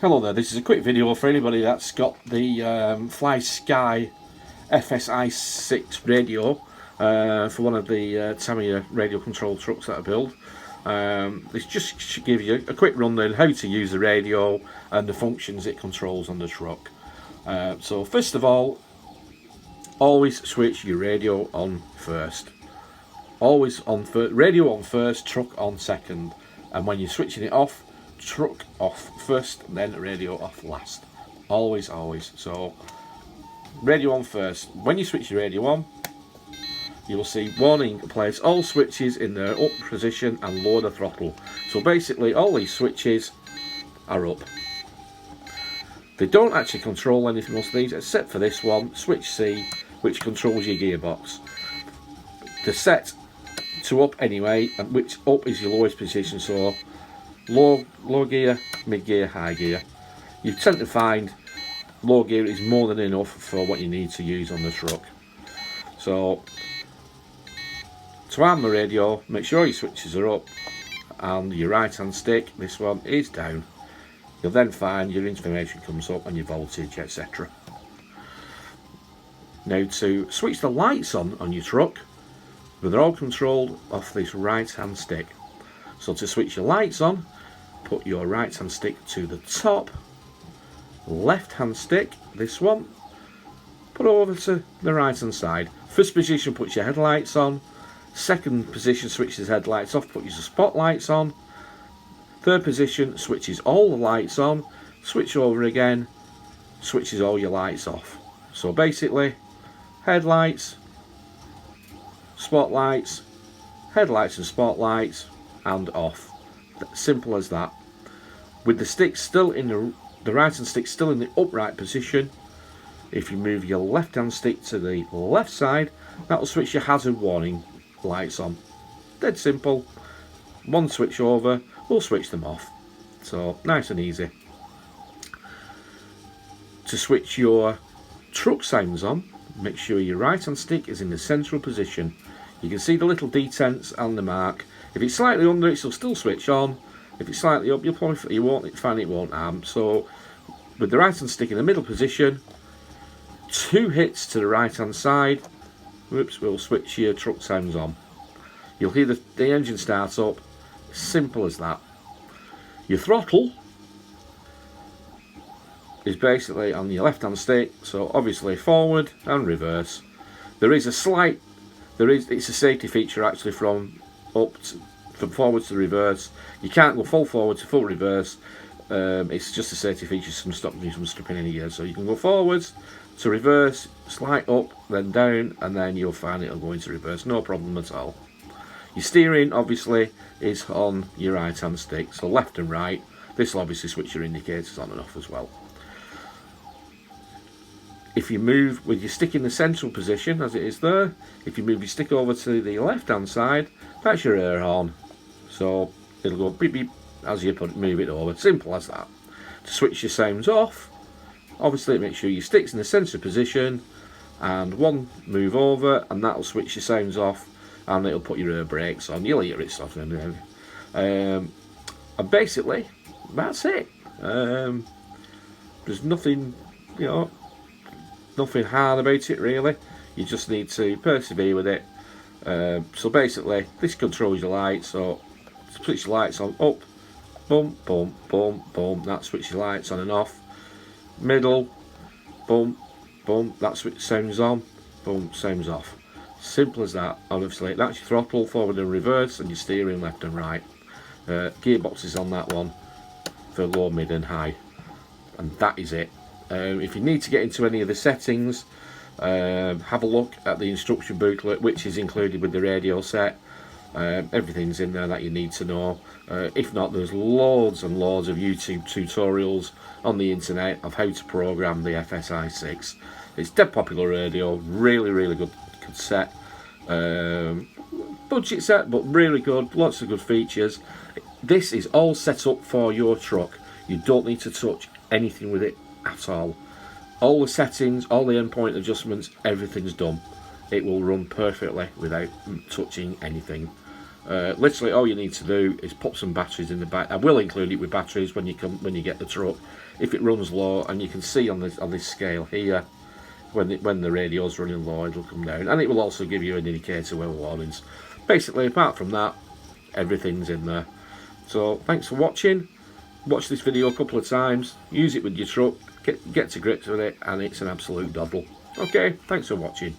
Hello there, this is a quick video for anybody that's got the Fly Sky FSI-6 radio for one of the Tamiya radio control trucks that I build. This just should give you a quick rundown how to use the radio and the functions it controls on the truck. So first of all, always switch your radio on first. Always on radio on first, truck on second, and when you're switching it off, truck off first, then radio off last. Always. So radio on first. When you switch your radio on, you will see warning, place all switches in their up position and lower the throttle. So basically all these switches are up. They don't actually control anything else, these, except for this one, switch C, which controls your gearbox. They're set to up anyway, and which up is your lowest position, so low gear, mid gear, high gear. You tend to find low gear is more than enough for what you need to use on the truck. So to arm the radio, make sure your switches are up and your right hand stick, this one, is down. You'll then find your information comes up and your voltage, etc. Now to switch the lights on your truck, they're all controlled off this right hand stick. So to switch your lights on, put your right hand stick to the top, left hand stick, this one, put over to the right hand side. First position puts your headlights on, second position switches headlights off, put your spotlights on, third position switches all the lights on, switch over again, switches all your lights off. So basically, headlights, spotlights, headlights and spotlights, and off. Simple as that. With the stick still in the right hand stick still in the upright position, if you move your left hand stick to the left side, that will switch your hazard warning lights on. Dead simple. One switch over, we'll switch them off. So nice and easy. To switch your truck sounds on, make sure your right hand stick is in the central position. You can see the little detents and the mark. If it's slightly under, it'll still switch on. If it's slightly up, you won't find it won't arm. So with the right hand stick in the middle position, 2 hits to the right hand side, whoops, we'll switch your truck sounds on. You'll hear the engine start up. Simple as that. Your throttle is basically on your left hand stick, so obviously forward and reverse. It's a safety feature actually from forward to reverse. You can't go full forward to full reverse. It's just a safety feature to stop you from stripping any gears. So you can go forwards to reverse, slight up, then down, and then you'll find it'll go into reverse. No problem at all. Your steering obviously is on your right hand stick, so left and right. This will obviously switch your indicators on and off as well. If you move with your stick in the central position, as it is there, if you move your stick over to the left hand side, that's your air horn. So it'll go beep beep as you move it over. Simple as that. To switch your sounds off, obviously make sure your stick's in the central position and one move over, and that'll switch your sounds off, and it'll put your air brakes on. You'll hear it stuff and basically that's it. There's nothing, nothing hard about it really. You just need to persevere with it. So basically this controls your lights. So switch your lights on, up, boom, boom, boom, boom, that switches your lights on and off. Middle, boom, boom, that switch sounds on, boom, sounds off. Simple as that. Obviously that's your throttle, forward and reverse, and your steering left and right. Gearbox is on that one for low, mid and high, and that is it. If you need to get into any of the settings, have a look at the instruction booklet, which is included with the radio set. Everything's in there that you need to know. If not, there's loads and loads of YouTube tutorials on the internet of how to program the FSI-6. It's dead popular radio, really good set. Budget set, but really good, lots of good features. This is all set up for your truck. You don't need to touch anything with it at all. All the settings, all the endpoint adjustments, everything's done. It will run perfectly without touching anything. Literally all you need to do is put some batteries in the back. I will include it with batteries when you get the truck if it runs low, and you can see on this scale here when the radio's running low, it'll come down, and it will also give you an indicator weather warnings. Basically, apart from that, everything's in there. So thanks for watching. Watch this video a couple of times, use it with your truck, get to grips with it, and it's an absolute doddle. Okay, thanks for watching.